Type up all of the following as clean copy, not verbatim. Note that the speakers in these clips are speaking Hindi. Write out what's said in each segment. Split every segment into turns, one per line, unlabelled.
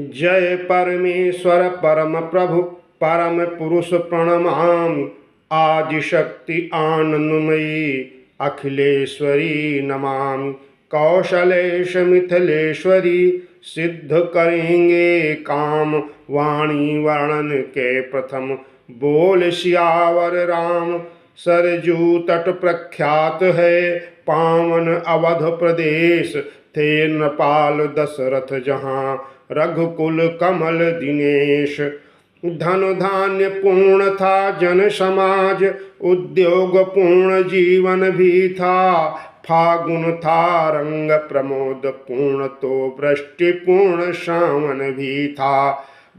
जय परमेश्वर परम प्रभु परम पुरुष प्रणमामि। आदिशक्ति आनंदमयी अखिलेश्वरी नमामि। कौशलेश मिथिलेश्वरी सिद्ध करेंगे काम। वाणी वर्णन के प्रथम बोल सियावर राम। सरजू तट प्रख्यात है पावन अवध प्रदेश। थे नपाल दशरथ जहाँ रघुकुल कमल दिनेश। धन धान्य पूर्ण था जन समाज उद्योग पूर्ण जीवन भी था। फागुन था रंग प्रमोद पूर्ण तो वृष्टि पूर्ण सावन भी था।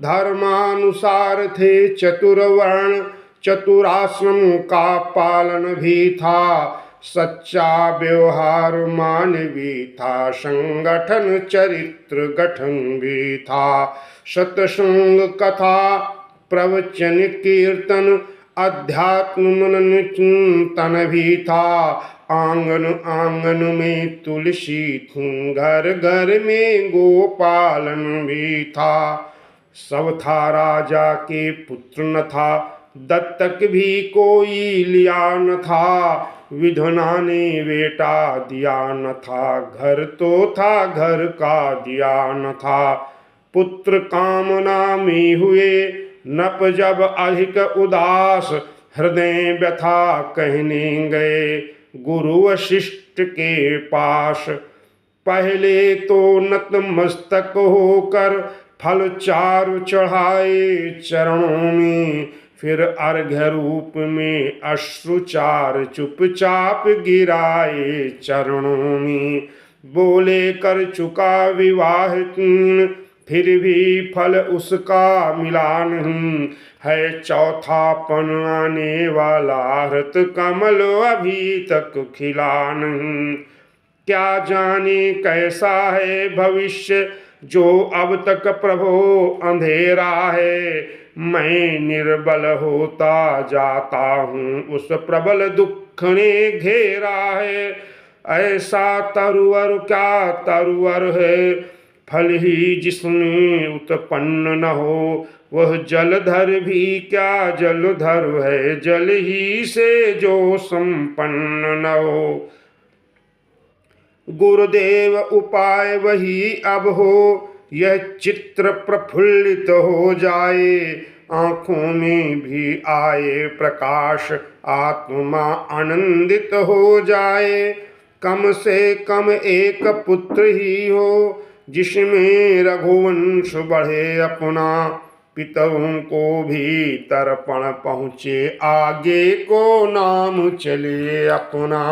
धर्मानुसार थे चतुर्वर्ण चतुराश्रम का पालन भी था। सच्चा व्यवहार मानवी था संगठन चरित्र गठन भी था। सत्संग कथा प्रवचन कीर्तन अध्यात्म मनन चिंतन भी था। आंगन आंगन में तुलसी थी घर घर में गोपालन भी था। सब था राजा के पुत्र न था दत्तक भी कोई लिया न था। विधना ने बेटा दिया न था घर तो था घर का दिया न था। पुत्र कामना में हुए नप जब अधिक उदास हृदय व्यथा कहने गए गुरु वशिष्ठ के पास। पहले तो नतमस्तक होकर फल चारु चढ़ाए चरणों में। फिर अर्घ्य रूप में अश्रुचार चुपचाप गिराए चरणों में। बोले कर चुका विवाह फिर भी फल उसका मिला नहीं है। चौथापन आने वाला हृत कमल अभी तक खिला नहीं। क्या जाने कैसा है भविष्य जो अब तक प्रभो अंधेरा है। मैं निर्बल होता जाता हूँ उस प्रबल दुख ने घेरा है। ऐसा तरुवर क्या तरुवर है फल ही जिसमें उत्पन्न न हो। वह जलधर भी क्या जलधर है जल ही से जो संपन्न न हो। गुरुदेव उपाय वही अब हो यह चित्र प्रफुल्लित हो जाए। आँखों में भी आए प्रकाश आत्मा आनंदित हो जाए। कम से कम एक पुत्र ही हो जिसमें रघुवंश बढ़े अपना। पितरों को भी तर्पण पहुँचे आगे को नाम चले अपना।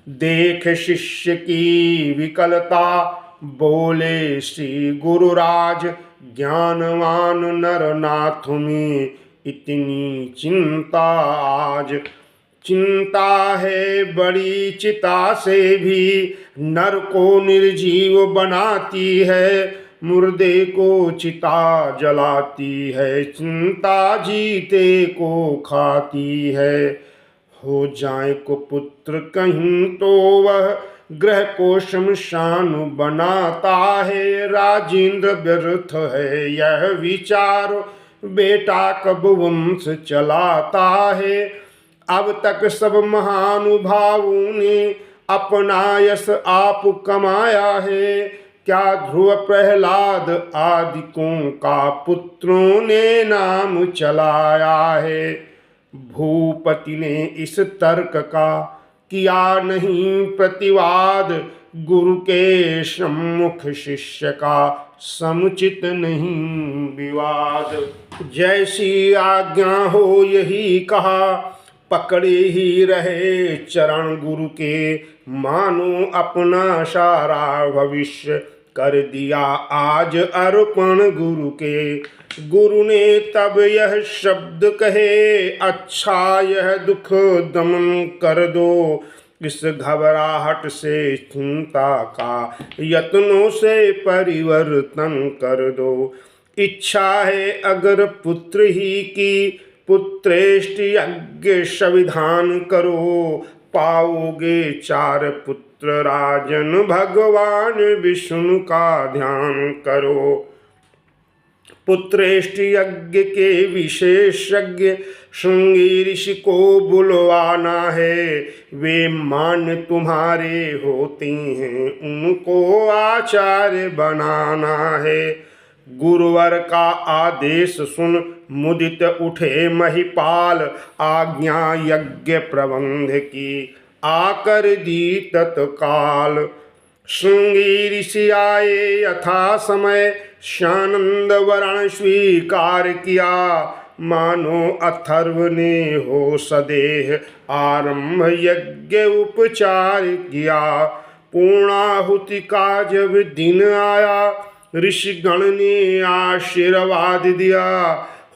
देख शिष्य की विकलता बोले श्री गुरुराज। ज्ञानवान नरनाथ में इतनी चिंता आज। चिंता है बड़ी चिता से भी नर को निर्जीव बनाती है। मुर्दे को चिता जलाती है चिंता जीते को खाती है। हो जाए को पुत्र कहीं तो वह ग्रह को शमशान बनाता है। राजेंद्र व्यर्थ है यह विचार बेटा कब वंश चलाता है। अब तक सब महानुभावों ने अपना यश आप कमाया है। क्या ध्रुव प्रहलाद आदिकों का पुत्रों ने नाम चलाया है। भूपति ने इस तर्क का किया नहीं प्रतिवाद। गुरु के सम्मुख शिष्य का समुचित नहीं विवाद। जैसी आज्ञा हो यही कहा पकड़े ही रहे चरण गुरु के। मानो अपना सारा भविष्य कर दिया आज अर्पण गुरु के। गुरु ने तब यह शब्द कहे अच्छा यह दुख दमन कर दो। इस घबराहट से चिंता का यत्नों से परिवर्तन कर दो। इच्छा है अगर पुत्र ही की पुत्रेष्ट यज्ञ संविधान करो। पाओगे चार पुत्र राजन भगवान विष्णु का ध्यान करो। पुत्रेष्ट यज्ञ के विशेषज्ञ श्रृंगी ऋषि को बुलवाना है। वे मान्य तुम्हारे होते हैं, उनको आचार्य बनाना है। गुरुवर का आदेश सुन मुदित उठे महिपाल, आज्ञा यज्ञ प्रबंध की आकर दी तत्काल। श्रृंगी ऋषि आए यथा समय, शानंद वरण स्वीकार किया। मानो अथर्व ने हो सदेह, आरंभ यज्ञ उपचार किया। पूर्णाहुति का जब दिन आया, ऋषिगण ने आशीर्वाद दिया।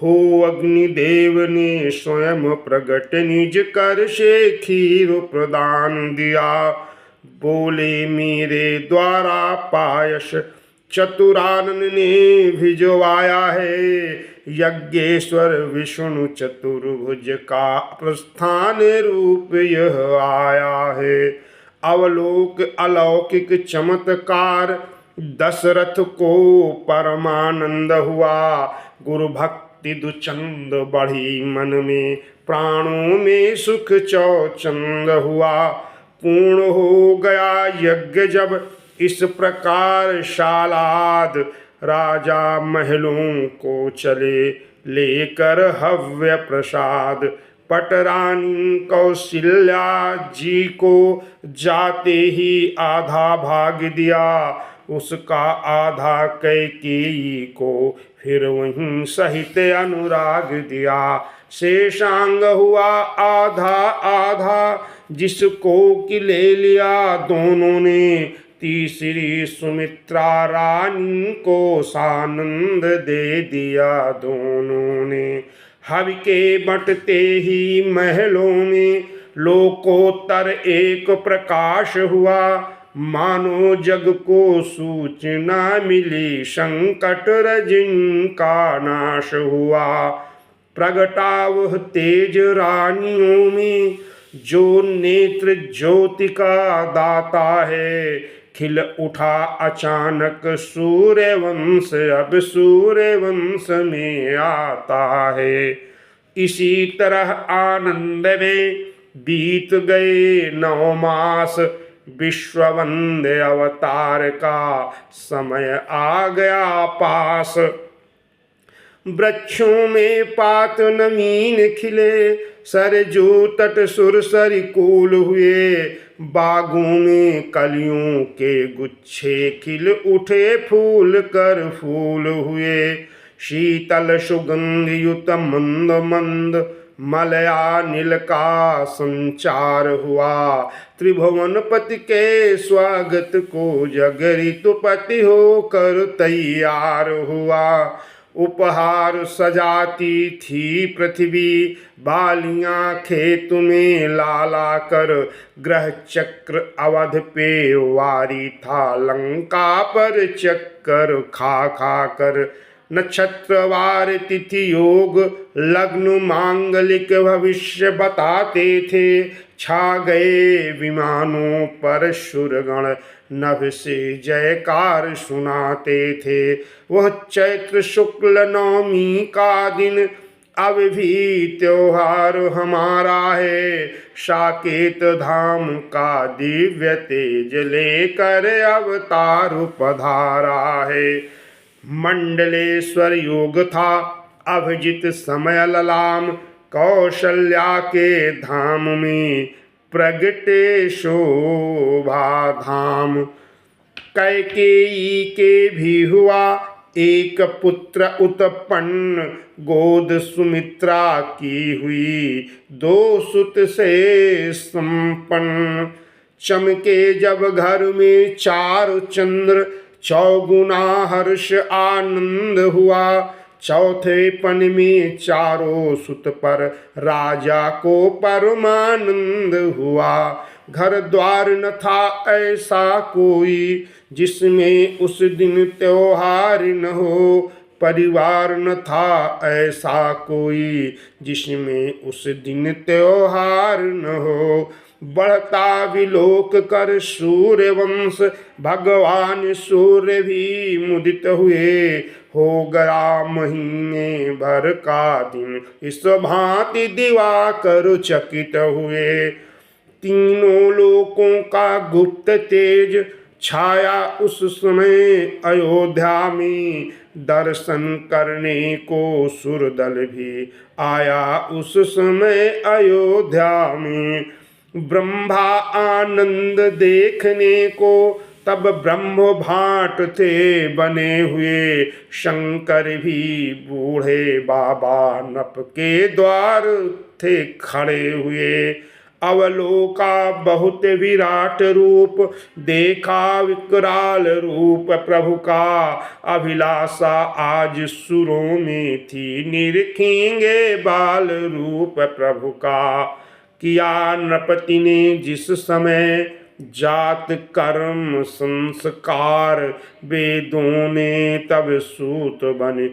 हो अग्निदेव ने स्वयं प्रगट निज कर से खीर प्रदान दिया। बोले मेरे द्वारा पायस चतुरानन ने भिजवाया है। यज्ञेश्वर विष्णु चतुर्भुज का प्रस्थान रूप यह आया है। अवलोक अलौकिक चमत्कार, दशरथ को परमानंद हुआ। गुरु भक्ति दुचंद बढ़ी मन में, प्राणों में सुख चौचंद हुआ। पूर्ण हो गया यज्ञ जब इस प्रकार शालाद, राजा महलों को चले लेकर हव्य प्रसाद। पटरानी कौशल्या जी को जाते ही आधा भाग दिया, उसका आधा कैकेयी को फिर वहीं सहित अनुराग दिया। शेषांग हुआ आधा आधा, जिसको कि ले लिया दोनों ने। तीसरी सुमित्रा रानी को सानंद दे दिया दोनों ने। हवि के बंटते ही महलों में लोकोत्तर एक प्रकाश हुआ। मानो जग को सूचना मिली, संकट रजिन का नाश हुआ। प्रगटा वह तेज रानियों में, जो नेत्र ज्योति का दाता है। खिल उठा अचानक सूर्यवंश, अब सूर्यवंश में आता है। इसी तरह आनंद में बीत गए 9 मास, विश्ववंद्य अवतार का समय आ गया पास। वृक्षों में पात नवीन खिले, सरजू तट सुरसरी कूल हुए। बागों में कलियों के गुच्छे खिल उठे, फूल कर फूल हुए। शीतल सुगंध युत मंद मंद, मलया नील का संचार हुआ। त्रिभुवनपति के स्वागत को जग ऋतुपति होकर तैयार हुआ। उपहार सजाती थी पृथ्वी, बालियां खेत में लाला कर। ग्रह चक्र अवध पे वारी था, लंका पर चक्कर खा खा कर। नक्षत्रवार तिथि योग लग्न मांगलिक भविष्य बताते थे। छा गए विमानों पर सुरगण, नभ से जयकार सुनाते थे। वह चैत्र शुक्ल नवमी का दिन, अब भी त्योहार हमारा है। साकेत धाम का दिव्य तेज लेकर अवतार पधारा है। मंडलेश्वर योग था अभिजित समय ललाम, कौशल्या के धाम में प्रगटे शोभा धाम। कैकेयी के भी हुआ एक पुत्र उत्पन्न, गोद सुमित्रा की हुई 2 सुत से संपन्न। चमके जब घर में 4 चंद्र, चौगुना हर्ष आनंद हुआ। चौथे पन में 4 सुत पर राजा को परमानंद हुआ। घर द्वार न था ऐसा कोई, जिसमें उस दिन त्योहार न हो। परिवार न था ऐसा कोई, जिसमें उस दिन त्योहार न हो। बढ़ता विलोक कर सूर्य वंश, भगवान सूर्य भी मुदित हुए। हो गया महीने भर का दिन, इस भांति दिवाकर चकित हुए। तीनों लोकों का गुप्त तेज छाया उस समय अयोध्या में। दर्शन करने को सुरदल भी आया उस समय अयोध्या में। ब्रह्मा आनंद देखने को तब ब्रह्म भाट थे बने हुए। शंकर भी बूढ़े बाबा नप के द्वार थे खड़े हुए। अवलोका बहुत विराट रूप, देखा विकराल रूप प्रभु का। अभिलाषा आज सुरों में थी, निरखेंगे बाल रूप प्रभु का। किया नृपति ने जिस समय जात कर्म संस्कार, वेदों ने तब सूत बन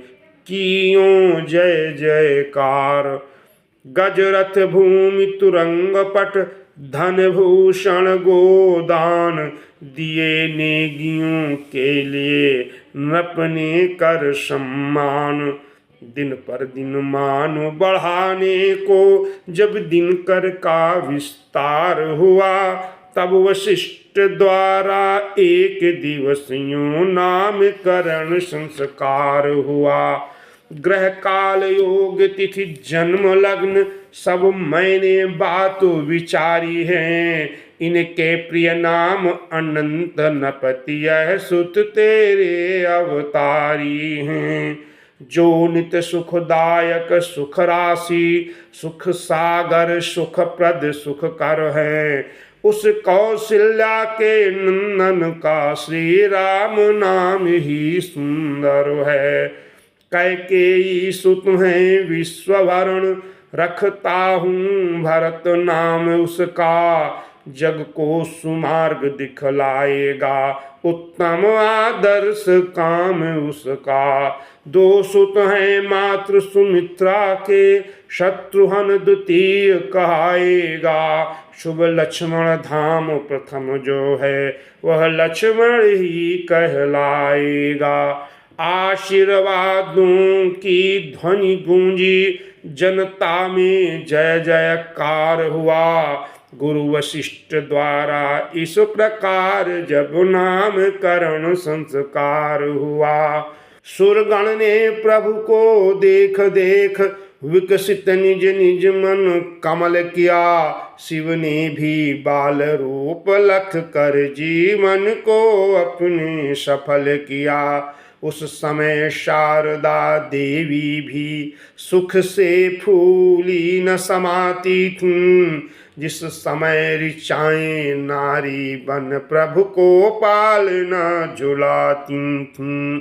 कियों जय जयकार। गजरथ भूमि तुरंग पट, धन भूषण गोदान, दिए नेगियों के लिए नृप ने कर सम्मान। दिन पर दिन मान बढ़ाने को जब दिनकर का विस्तार हुआ, तब वशिष्ठ द्वारा एक दिवस यूं नामकरण संस्कार हुआ। ग्रह काल योग तिथि जन्म लग्न सब मैंने बात विचारी है। इनके प्रिय नाम अनंत नपति, यह सुत तेरे अवतारी हैं। जो नित सुखदायक सुख राशि, सुख सागर सुख प्रद सुख कर है। उस कौशल्या के नंदन का श्री राम नाम ही सुंदर है। कैकेयी सुत हैं विश्वभरण, रखता हूँ भरत नाम उसका। जग को सुमार्ग दिखलाएगा, उत्तम आदर्श काम उसका। दो सुत हैं मात्र सुमित्रा के, शत्रुघ्न द्वितीय कहाएगा। शुभ लक्ष्मण धाम प्रथम जो है, वह लक्ष्मण ही कहलाएगा। आशीर्वादों की ध्वनि गूंजी, जनता में जय जयकार हुआ। गुरु वशिष्ठ द्वारा इस प्रकार जब नामकरण संस्कार हुआ। सुरगण ने प्रभु को देख देख, विकसित निज निज मन कमल किया। शिव ने भी बाल रूप लख कर जीवन को अपने सफल किया। उस समय शारदा देवी भी सुख से फूली न समाती थीं। जिस समय ऋचाएं नारी बन प्रभु को पालना झुलाती थीं।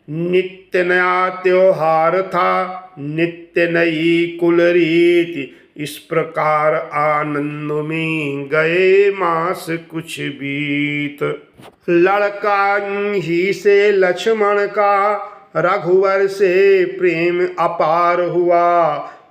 नित्य नया त्योहार था, नित्य नई कुल रीति। इस प्रकार आनंद में गए मास कुछ बीत। लड़का ही से लक्ष्मण का, रघुवर से प्रेम अपार हुआ।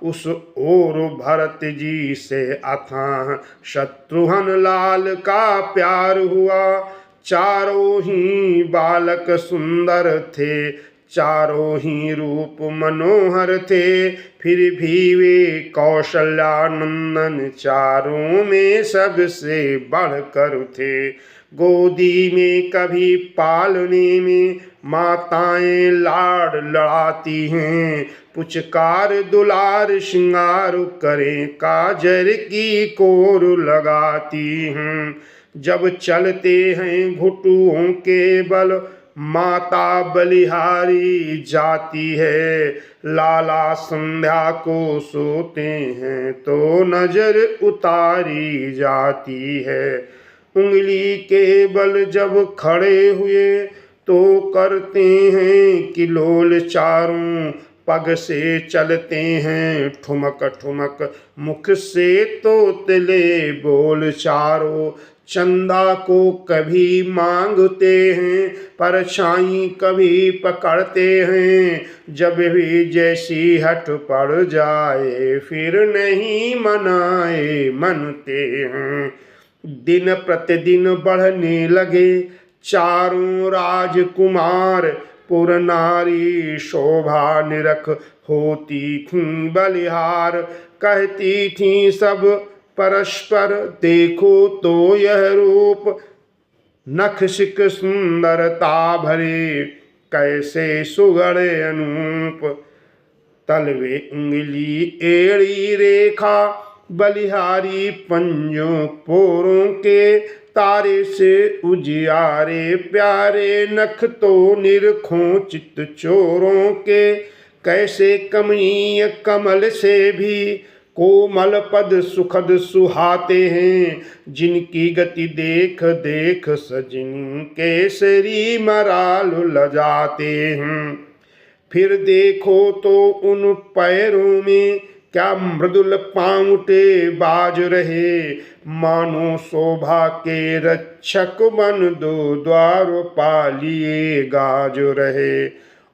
उस ओर भरत जी से अथाह शत्रुघ्न लाल का प्यार हुआ। चारों ही बालक सुंदर थे, चारों ही रूप मनोहर थे। फिर भी वे कौशल्यानंदन चारों में सबसे बढ़कर थे। गोदी में कभी पालने में माताएं लाड लड़ाती हैं। पुचकार दुलार श्रृंगार करें काजर की कोर लगाती हैं। जब चलते हैं घुटुओं के बल, माता बलिहारी जाती है। लाला संध्या को सोते हैं तो नजर उतारी जाती है। उंगली के बल जब खड़े हुए तो करते हैं किलोल चारों। पग से चलते हैं ठुमक ठुमक, मुख से तोतले बोल चारों। चंदा को कभी मांगते हैं, परछाई कभी पकड़ते हैं। जब भी जैसी हट पड़ जाए फिर नहीं मनाए मनते हैं। दिन प्रतिदिन बढ़ने लगे चारों राजकुमार, पुर नारी शोभा निरख होती थी बलिहार। कहती थी सब परस्पर देखो तो यह रूप, नख शिक सुंदरता भरे कैसे सुगढ़ अनूप। तलवे उंगली एड़ी रेखा बलिहारी पंजों पोरों के, तारे से उजियारे प्यारे नख तो निरखों चित चोरों के। कैसे कमनीय कमल से भी कोमल पद सुखद सुहाते हैं, जिनकी गति देख देख सजनी केसरी मराल लजाते हैं। फिर देखो तो उन पैरों में क्या मृदुल पांवटे बाज रहे, मानो शोभा के रक्षक बन दो द्वारपालिए गाज रहे।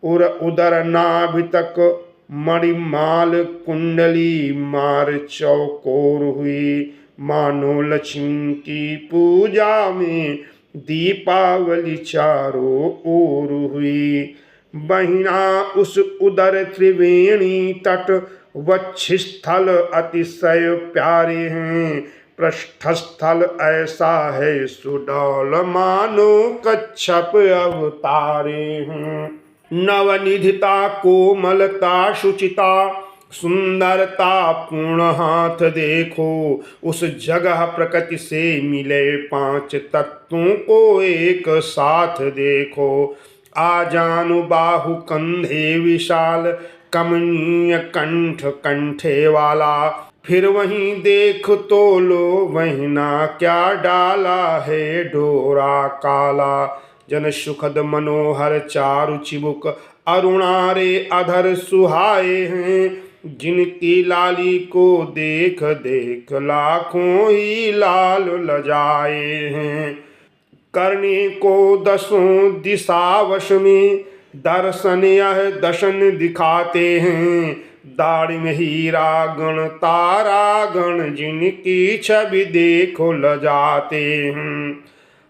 और उदर नाभि तक मणिमाल कुंडली मार चौकोर हुई, मानो लक्ष्मी की पूजा में दीपावली चारों ओर हुई। बहिना उस उदर त्रिवेणी तट वक्षस्थल अतिशय प्यारे हैं, पृष्ठस्थल ऐसा है सुडौल मानो कच्छप अवतारे हैं। नवनिधिता कोमलता शुचिता सुंदरता पूर्ण हाथ देखो, उस जगह प्रकृति से मिले पांच तत्वों को एक साथ देखो। आजानु बाहु कंधे विशाल, कमनीय कंठ कंठे वाला, फिर वहीं देख तो लो वहीना क्या डाला है डोरा काला। जन सुखद मनोहर चारु चिबुक, अरुणारे अधर सुहाए हैं, जिनकी लाली को देख देख लाखों ही लाल लजाए हैं। करने को दसों दिशा वश में, दर्शन यह दर्शन दिखाते हैं। दाढ़ी में हीरा गण तारा गण, जिनकी छवि देखो लजाते हैं।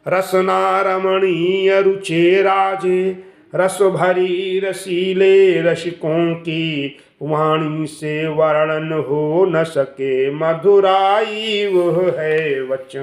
रसना रमणीय रुचे राजे, रस भरी रसीले रसिकों की, वाणी से वर्णन हो न सके मधुराई वह है वचन।